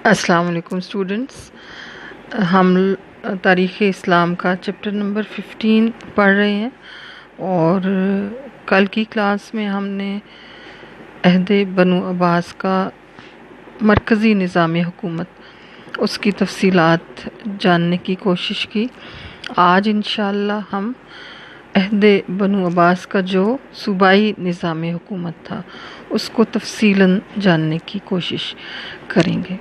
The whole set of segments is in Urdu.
السلام علیکم اسٹوڈنٹس، ہم تاریخ اسلام کا چیپٹر نمبر 15 پڑھ رہے ہیں، اور کل کی کلاس میں ہم نے عہد بنو عباس کا مرکزی نظام حکومت، اس کی تفصیلات جاننے کی کوشش کی۔ آج انشاءاللہ ہم عہد بنو عباس کا جو صوبائی نظام حکومت تھا اس کو تفصیلاً جاننے کی کوشش کریں گے۔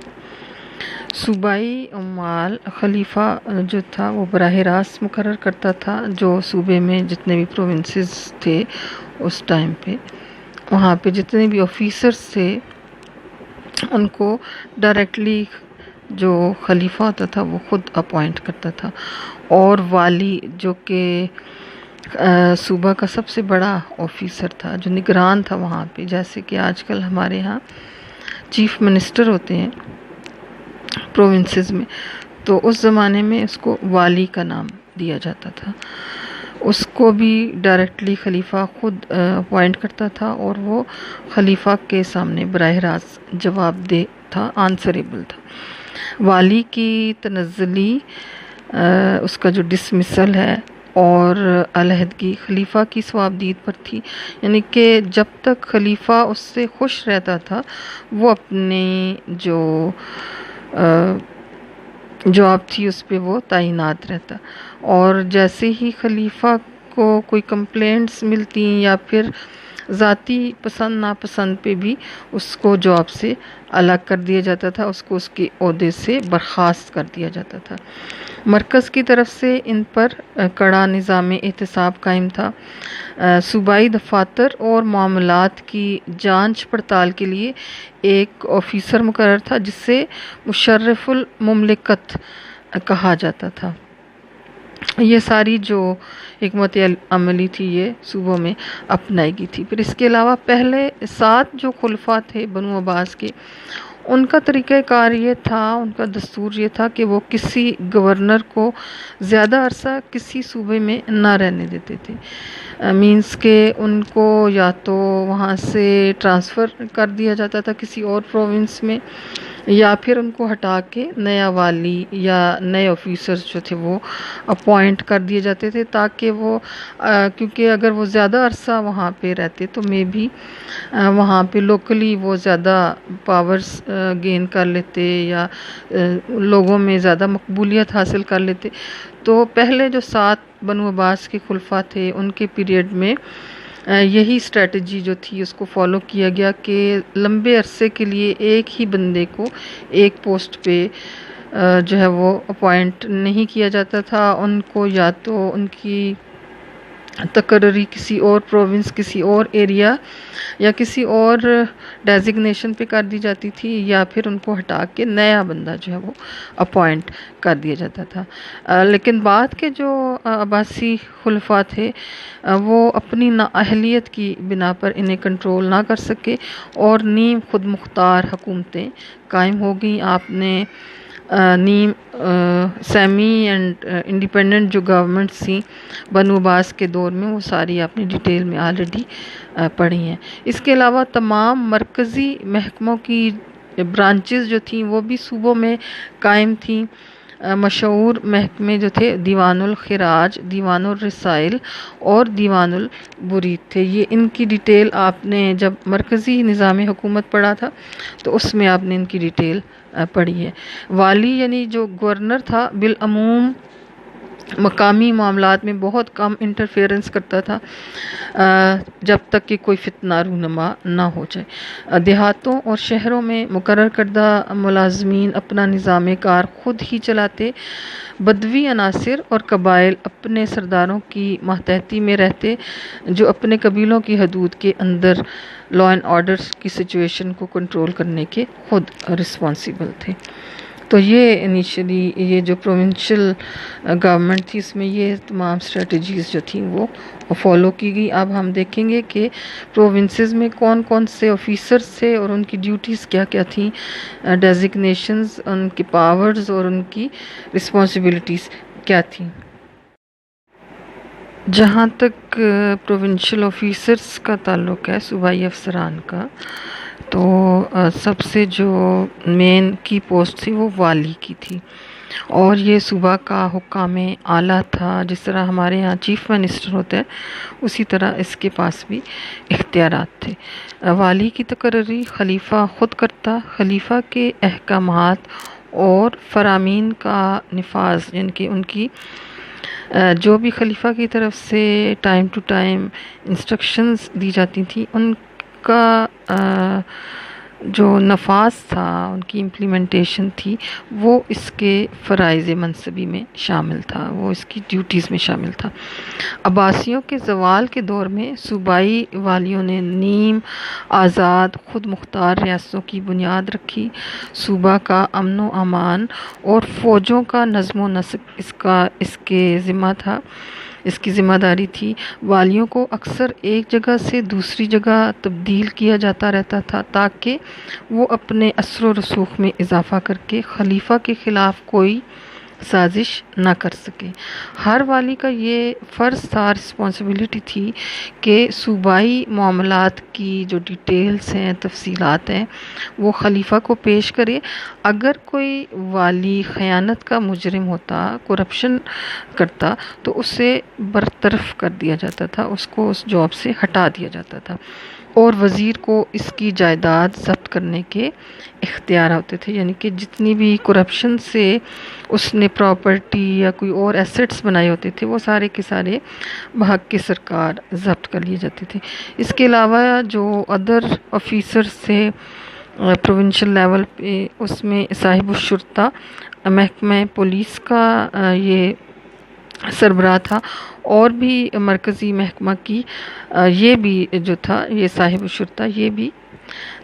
صوبائی عمال خلیفہ جو تھا وہ براہ راست مقرر کرتا تھا، جو صوبے میں جتنے بھی پروونسز تھے اس ٹائم پہ، وہاں پہ جتنے بھی آفیسرز تھے ان کو ڈائریکٹلی جو خلیفہ ہوتا تھا وہ خود اپوائنٹ کرتا تھا، اور والی جو کہ صوبہ کا سب سے بڑا آفیسر تھا، جو نگران تھا وہاں پہ، جیسے کہ آج کل ہمارے ہاں چیف منسٹر ہوتے ہیں پروونسز میں، تو اس زمانے میں اس کو والی کا نام دیا جاتا تھا۔ اس کو بھی ڈائریکٹلی خلیفہ خود اپوائنٹ کرتا تھا، اور وہ خلیفہ کے سامنے براہ راست جواب دہ تھا، آنسریبل تھا۔ والی کی تنزلی، اس کا جو ڈسمسل ہے اور علیحدگی خلیفہ کی ثوابدید پر تھی، یعنی کہ جب تک خلیفہ اس سے خوش رہتا تھا وہ اپنی جو جاب تھی اس پہ وہ تعینات رہتا، اور جیسے ہی خلیفہ کو کوئی کمپلینٹس ملتی یا پھر ذاتی پسند ناپسند پہ بھی اس کو جاب سے الگ کر دیا جاتا تھا، اس کو اس کے عہدے سے برخاست کر دیا جاتا تھا۔ مرکز کی طرف سے ان پر کڑا نظام احتساب قائم تھا۔ صوبائی دفاتر اور معاملات کی جانچ پڑتال کے لیے ایک آفیسر مقرر تھا جس سے مشرف المملکت کہا جاتا تھا۔ یہ ساری جو حکمت عملی تھی یہ صوبوں میں اپنائی گئی تھی۔ پھر اس کے علاوہ پہلے 7 جو خلفاء تھے بنو عباس کے، ان کا طریقہ کار یہ تھا، ان کا دستور یہ تھا کہ وہ کسی گورنر کو زیادہ عرصہ کسی صوبے میں نہ رہنے دیتے تھے، مینس کہ ان کو یا تو وہاں سے ٹرانسفر کر دیا جاتا تھا کسی اور پروونس میں، یا پھر ان کو ہٹا کے نیا والی یا نئے آفیسرز جو تھے وہ اپوائنٹ کر دیے جاتے تھے، تاکہ وہ کیونکہ اگر وہ زیادہ عرصہ وہاں پہ رہتے تو مے بی وہاں پہ لوکلی وہ زیادہ پاورز گین کر لیتے یا لوگوں میں زیادہ مقبولیت حاصل کر لیتے۔ تو پہلے جو 7 بنو عباس کے خلفاء تھے ان کے پیریڈ میں یہی اسٹریٹجی جو تھی اس کو فالو کیا گیا کہ لمبے عرصے کے لیے ایک ہی بندے کو ایک پوسٹ پہ جو ہے وہ اپوائنٹ نہیں کیا جاتا تھا، ان کو یا تو ان کی تقرری کسی اور پروونس، کسی اور ایریا یا کسی اور ڈیزگنیشن پہ کر دی جاتی تھی، یا پھر ان کو ہٹا کے نیا بندہ جو ہے وہ اپوائنٹ کر دیا جاتا تھا۔ لیکن بعد کے جو عباسی خلفاء تھے وہ اپنی نااہلیت کی بنا پر انہیں کنٹرول نہ کر سکے، اور نیم خود مختار حکومتیں قائم ہو گئیں۔ آپ نے نیم سیمی اینڈ انڈیپینڈنٹ جو گورنمنٹس تھیں بنو عباس کے دور میں، وہ ساری آپ نے ڈیٹیل میں آلریڈی پڑھی ہیں۔ اس کے علاوہ تمام مرکزی محکموں کی برانچز جو تھیں وہ بھی صوبوں میں قائم تھیں۔ مشہور محکمے جو تھے دیوان الخراج، دیوان الرسائل اور دیوان البرید تھے۔ یہ ان کی ڈیٹیل آپ نے جب مرکزی نظام حکومت پڑھا تھا تو اس میں آپ نے ان کی ڈیٹیل پڑھی ہے۔ والی یعنی جو گورنر تھا بالعموم مقامی معاملات میں بہت کم انٹرفیئرنس کرتا تھا جب تک کہ کوئی فتنہ رونما نہ ہو جائے۔ دیہاتوں اور شہروں میں مقرر کردہ ملازمین اپنا نظام کار خود ہی چلاتے، بدوی عناصر اور قبائل اپنے سرداروں کی ماتحتی میں رہتے، جو اپنے قبیلوں کی حدود کے اندر لا اینڈ آرڈر کی سچویشن کو کنٹرول کرنے کے خود رسپانسیبل تھے۔ تو یہ انیشلی یہ جو پروونشل گورنمنٹ تھی اس میں یہ تمام اسٹریٹجیز جو تھیں وہ فالو کی گئی۔ اب ہم دیکھیں گے کہ پروونسز میں کون کون سے آفیسرز تھے اور ان کی ڈیوٹیز کیا کیا تھیں، ڈیزگنیشنز، ان کی پاورز اور ان کی رسپانسبلٹیز کیا تھیں۔ جہاں تک پروونشل آفیسرز کا تعلق ہے، صوبائی افسران کا، تو سب سے جو مین کی پوسٹ تھی وہ والی کی تھی، اور یہ صوبہ کا حکام اعلیٰ تھا۔ جس طرح ہمارے یہاں چیف منسٹر ہوتا ہے، اسی طرح اس کے پاس بھی اختیارات تھے۔ والی کی تقرری خلیفہ خود کرتا، خلیفہ کے احکامات اور فرامین کا نفاذ، یعنی کہ ان کی جو بھی خلیفہ کی طرف سے ٹائم ٹو ٹائم انسٹرکشنز دی جاتی تھیں، ان کا جو نفاذ تھا، ان کی امپلیمنٹیشن تھی، وہ اس کے فرائض منصبی میں شامل تھا، وہ اس کی ڈیوٹیز میں شامل تھا۔ عباسیوں کے زوال کے دور میں صوبائی والیوں نے نیم آزاد خود مختار ریاستوں کی بنیاد رکھی۔ صوبہ کا امن و امان اور فوجوں کا نظم و نسق اس کے ذمہ تھا، اس کی ذمہ داری تھی۔ والیوں کو اکثر ایک جگہ سے دوسری جگہ تبدیل کیا جاتا رہتا تھا تاکہ وہ اپنے اثر و رسوخ میں اضافہ کر کے خلیفہ کے خلاف کوئی سازش نہ کر سکے۔ ہر والی کا یہ فرض تھا، رسپانسبلٹی تھی کہ صوبائی معاملات کی جو ڈیٹیلز ہیں، تفصیلات ہیں، وہ خلیفہ کو پیش کرے۔ اگر کوئی والی خیانت کا مجرم ہوتا، کرپشن کرتا، تو اسے برطرف کر دیا جاتا تھا، اس کو اس جاب سے ہٹا دیا جاتا تھا، اور وزیر کو اس کی جائیداد ضبط کرنے کے اختیار ہوتے تھے، یعنی کہ جتنی بھی کرپشن سے اس نے پراپرٹی یا کوئی اور ایسٹس بنائے ہوتے تھے، وہ سارے کے سارے بحق کی سرکار ضبط کر لیے جاتے تھے۔ اس کے علاوہ جو ادر آفیسرز تھے پروونشل لیول پہ، اس میں صاحب الشرطہ محکمہ پولیس کا یہ سربراہ تھا، اور بھی مرکزی محکمہ کی یہ بھی جو تھا، یہ صاحب الشرطہ، یہ بھی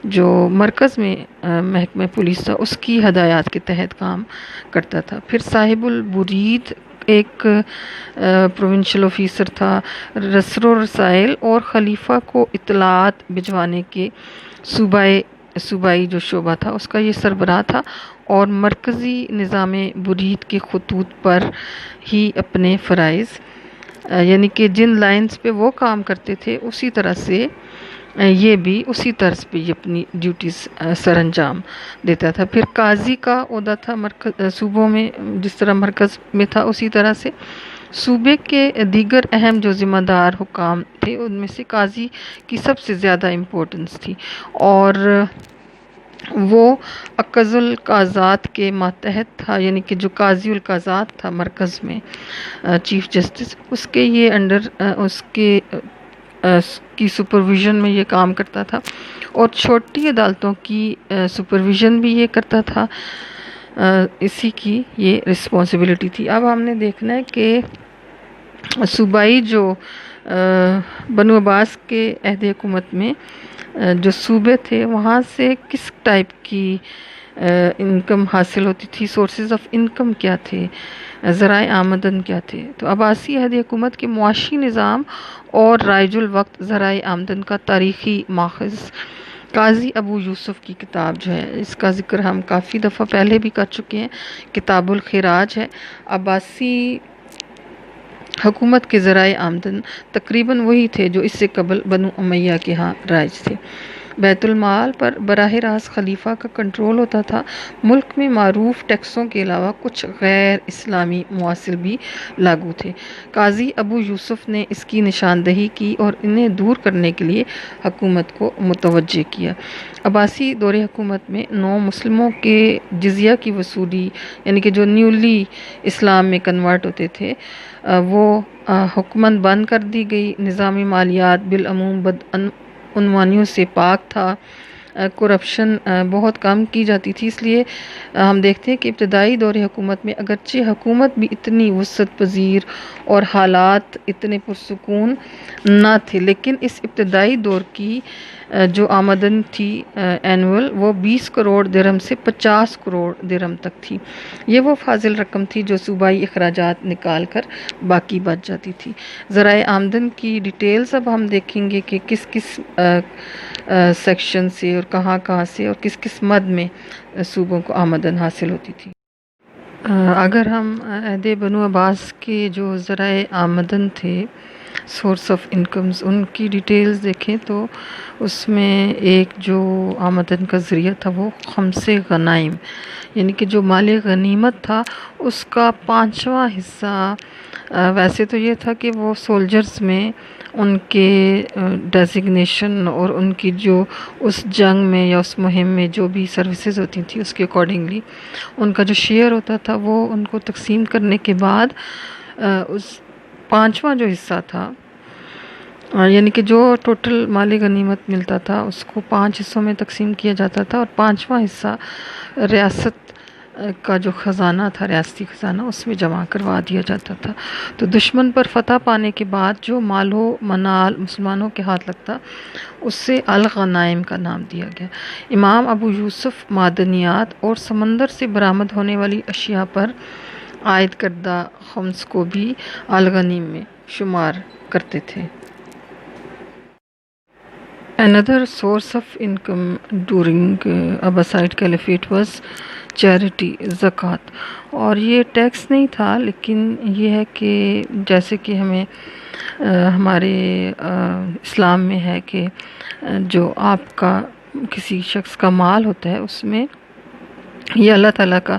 جو مرکز میں محکمہ پولیس تھا، اس کی ہدایات کے تحت کام کرتا تھا۔ پھر صاحب البرید ایک پروونشل آفیسر تھا، رسر و رسائل اور خلیفہ کو اطلاعات بھجوانے کے صوبائی جو شعبہ تھا، اس کا یہ سربراہ تھا، اور مرکزی نظام برید کے خطوط پر ہی اپنے فرائض، یعنی کہ جن لائنز پہ وہ کام کرتے تھے، اسی طرح سے یہ بھی اسی طرز پہ یہ اپنی ڈیوٹیز سر انجام دیتا تھا۔ پھر قاضی کا عہدہ تھا صوبوں میں، جس طرح مرکز میں تھا، اسی طرح سے صوبے کے دیگر اہم جو ذمہ دار حکام تھے، ان میں سے قاضی کی سب سے زیادہ امپورٹنس تھی، اور وہ اقض القاضات کے ماتحت تھا، یعنی کہ جو قاضی القاضات تھا مرکز میں چیف جسٹس، اس کے یہ انڈر اس کی سپرویژن میں یہ کام کرتا تھا، اور چھوٹی عدالتوں کی سپرویژن بھی یہ کرتا تھا، اسی کی یہ رسپانسبلٹی تھی۔ اب ہم نے دیکھنا ہے کہ صوبائی جو بنو عباس کے عہد حکومت میں جو صوبے تھے، وہاں سے کس ٹائپ کی انکم حاصل ہوتی تھی، سورسز آف انکم کیا تھے، ذرائع آمدن کیا تھے۔ تو عباسی عہد حکومت کے معاشی نظام اور رائج الوقت ذرائع آمدن کا تاریخی ماخذ قاضی ابو یوسف کی کتاب جو ہے، اس کا ذکر ہم کافی دفعہ پہلے بھی کر چکے ہیں، کتاب الخراج ہے۔ عباسی حکومت کے ذرائع آمدن تقریباً وہی تھے جو اس سے قبل بنو امیہ کے ہاں رائج تھے۔ بیت المال پر براہ راست خلیفہ کا کنٹرول ہوتا تھا۔ ملک میں معروف ٹیکسوں کے علاوہ کچھ غیر اسلامی مواصل بھی لاگو تھے۔ قاضی ابو یوسف نے اس کی نشاندہی کی اور انہیں دور کرنے کے لیے حکومت کو متوجہ کیا۔ عباسی دور حکومت میں نو مسلموں کے جزیہ کی وصولی، یعنی کہ جو نیولی اسلام میں کنورٹ ہوتے تھے، وہ حکماً بند کر دی گئی۔ نظام مالیات بالعموم بدعنوانیوں سے پاک تھا، کرپشن بہت کم کی جاتی تھی۔ اس لیے ہم دیکھتے ہیں کہ ابتدائی دور حکومت میں اگرچہ حکومت بھی اتنی وسعت پذیر اور حالات اتنے پرسکون نہ تھے، لیکن اس ابتدائی دور کی جو آمدن تھی اینول، وہ 20 کروڑ درہم سے 50 کروڑ درہم تک تھی۔ یہ وہ فاضل رقم تھی جو صوبائی اخراجات نکال کر باقی بچ جاتی تھی۔ ذرائع آمدن کی ڈیٹیلز اب ہم دیکھیں گے کہ کس کس سیکشن سے اور کہاں کہاں سے اور کس کس مد میں صوبوں کو آمدن حاصل ہوتی تھی۔ اگر ہم عہد بنو عباس کے جو ذرائع آمدن تھے، سورس آف انکمز، ان کی ڈیٹیلز دیکھیں تو اس میں ایک جو آمدن کا ذریعہ تھا وہ خمس غنائم، یعنی کہ جو مال غنیمت تھا اس کا 5واں حصہ، ویسے تو یہ تھا کہ وہ سولجرز میں ان کے ڈیزگنیشن اور ان کی جو اس جنگ میں یا اس مہم میں جو بھی سروسز ہوتی تھیں اس کے اکارڈنگلی ان کا جو شیئر ہوتا تھا وہ ان کو تقسیم کرنے کے بعد اس 5واں جو حصہ تھا، یعنی کہ جو ٹوٹل مال غنیمت ملتا تھا اس کو 5 حصوں میں تقسیم کیا جاتا تھا، اور 5واں حصہ ریاست کا جو خزانہ تھا، ریاستی خزانہ، اس میں جمع کروا دیا جاتا تھا۔ تو دشمن پر فتح پانے کے بعد جو مال و منال مسلمانوں کے ہاتھ لگتا اس سے الغنائم کا نام دیا گیا۔ امام ابو یوسف معدنیات اور سمندر سے برآمد ہونے والی اشیاء پر عائد کردہ خمس کو بھی الغنیم میں شمار کرتے تھے۔ Another source of income during Abbasid Caliphate was charity, زکوٰۃ، اور یہ ٹیکس نہیں تھا، لیکن یہ ہے کہ جیسے کہ ہمیں ہمارے اسلام میں ہے کہ جو آپ کا کسی شخص کا مال ہوتا ہے اس میں یہ اللہ تعالیٰ کا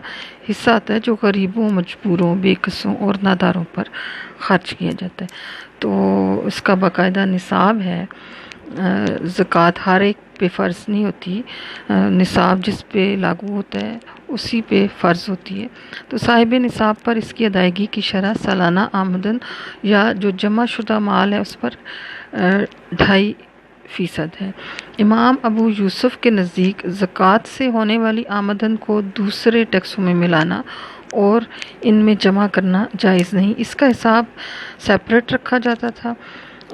حصہ آتا ہے جو غریبوں، مجبوروں، بے کسوں اور ناداروں پر خرچ کیا جاتا ہے۔ تو اس کا باقاعدہ نصاب ہے۔ زکوٰۃ ہر ایک پہ فرض نہیں ہوتی، نصاب جس پہ لاگو ہوتا ہے اسی پہ فرض ہوتی ہے۔ تو صاحب نصاب پر اس کی ادائیگی کی شرح سالانہ آمدن یا جو جمع شدہ مال ہے اس پر 2.5% ہے۔ امام ابو یوسف کے نزدیک زکوٰۃ سے ہونے والی آمدن کو دوسرے ٹیکسوں میں ملانا اور ان میں جمع کرنا جائز نہیں، اس کا حساب سیپریٹ رکھا جاتا تھا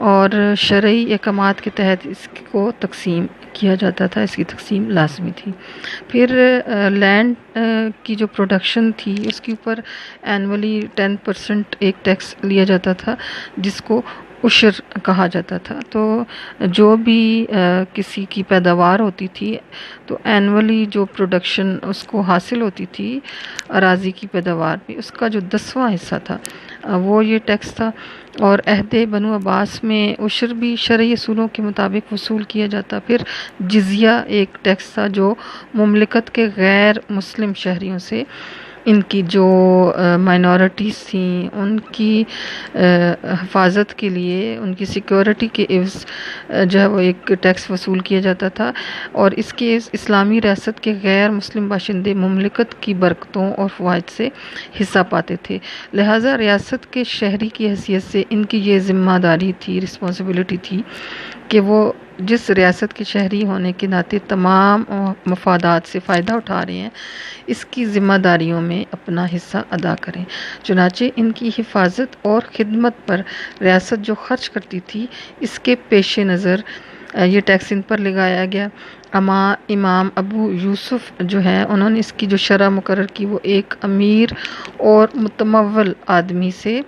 اور شرعی احکامات کے تحت اس کو تقسیم کیا جاتا تھا، اس کی تقسیم لازمی تھی۔ پھر لینڈ کی جو پروڈکشن تھی اس کے اوپر اینولی 10% ایک ٹیکس لیا جاتا تھا جس کو عشر کہا جاتا تھا۔ تو جو بھی کسی کی پیداوار ہوتی تھی تو اینولی جو پروڈکشن اس کو حاصل ہوتی تھی اراضی کی پیداوار میں، اس کا جو 10واں حصہ تھا وہ یہ ٹیکس تھا۔ اور عہد بنو عباس میں عشر بھی شرعی اصولوں کے مطابق وصول کیا جاتا۔ پھر جزیہ ایک ٹیکس تھا جو مملکت کے غیر مسلم شہریوں سے ان کی جو مائنورٹیز تھیں ان کی حفاظت کے لیے، ان کی سیکیورٹی کے عوض جو ہے وہ ایک ٹیکس وصول کیا جاتا تھا، اور اس کے اسلامی ریاست کے غیر مسلم باشندے مملکت کی برکتوں اور فوائد سے حصہ پاتے تھے۔ لہٰذا ریاست کے شہری کی حیثیت سے ان کی یہ ذمہ داری تھی، رسپانسبلٹی تھی کہ وہ جس ریاست کے شہری ہونے کے ناطے تمام مفادات سے فائدہ اٹھا رہے ہیں اس کی ذمہ داریوں میں اپنا حصہ ادا کریں۔ چنانچہ ان کی حفاظت اور خدمت پر ریاست جو خرچ کرتی تھی اس کے پیش نظر یہ ٹیکس ان پر لگایا گیا۔ امام ابو یوسف جو ہیں انہوں نے اس کی جو شرح مقرر کی وہ ایک امیر اور متمول آدمی سے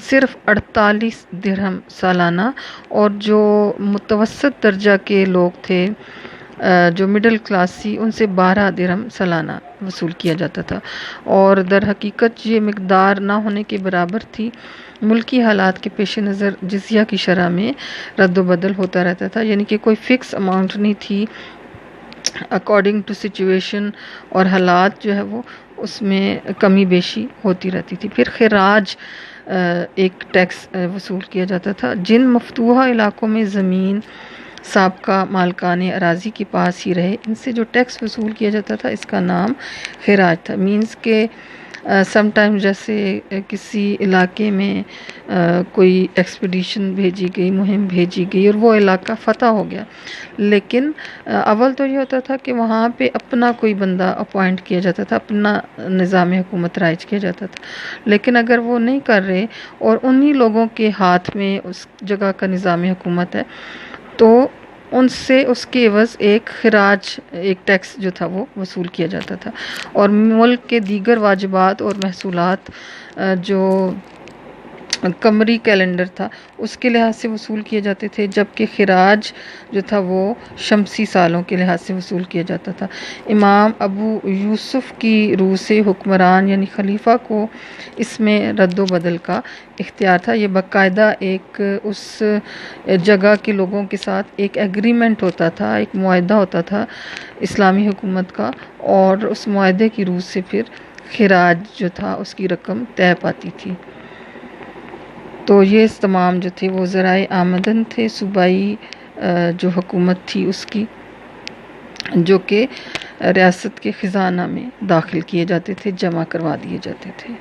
صرف 48 درہم سالانہ، اور جو متوسط درجہ کے لوگ تھے جو مڈل کلاس تھی ان سے 12 درہم سالانہ وصول کیا جاتا تھا، اور در حقیقت یہ مقدار نہ ہونے کے برابر تھی۔ ملکی حالات کے پیش نظر جزیہ کی شرح میں رد و بدل ہوتا رہتا تھا، یعنی کہ کوئی فکس اماؤنٹ نہیں تھی، اکارڈنگ ٹو سچویشن اور حالات جو ہے وہ اس میں کمی بیشی ہوتی رہتی تھی۔ پھر خراج ایک ٹیکس وصول کیا جاتا تھا۔ جن مفتوحہ علاقوں میں زمین سابقہ مالکان اراضی کے پاس ہی رہے ان سے جو ٹیکس وصول کیا جاتا تھا اس کا نام خراج تھا۔ مینز کہ سم ٹائم جیسے کسی علاقے میں کوئی ایکسپیڈیشن بھیجی گئی، مہم بھیجی گئی اور وہ علاقہ فتح ہو گیا، لیکن اول تو یہ ہوتا تھا کہ وہاں پہ اپنا کوئی بندہ اپوائنٹ کیا جاتا تھا، اپنا نظام حکومت رائج کیا جاتا تھا، لیکن اگر وہ نہیں کر رہے اور انہی لوگوں کے ہاتھ میں اس جگہ کا نظام حکومت ہے تو ان سے اس کے عوض ایک خراج ایک ٹیکس جو تھا وہ وصول کیا جاتا تھا، اور ملک کے دیگر واجبات اور محصولات جو قمری کیلنڈر تھا اس کے لحاظ سے وصول کیے جاتے تھے، جبکہ خراج جو تھا وہ شمسی سالوں کے لحاظ سے وصول کیا جاتا تھا۔ امام ابو یوسف کی روح سے حکمران یعنی خلیفہ کو اس میں رد و بدل کا اختیار تھا۔ یہ باقاعدہ ایک اس جگہ کے لوگوں کے ساتھ ایک ایگریمنٹ ہوتا تھا، ایک معاہدہ ہوتا تھا اسلامی حکومت کا، اور اس معاہدے کی روح سے پھر خراج جو تھا اس کی رقم طے پاتی تھی۔ تو یہ تمام جو تھے وہ ذرائع آمدن تھے صوبائی جو حکومت تھی اس کی، جو کہ ریاست کے خزانہ میں داخل کیے جاتے تھے، جمع کروا دیے جاتے تھے۔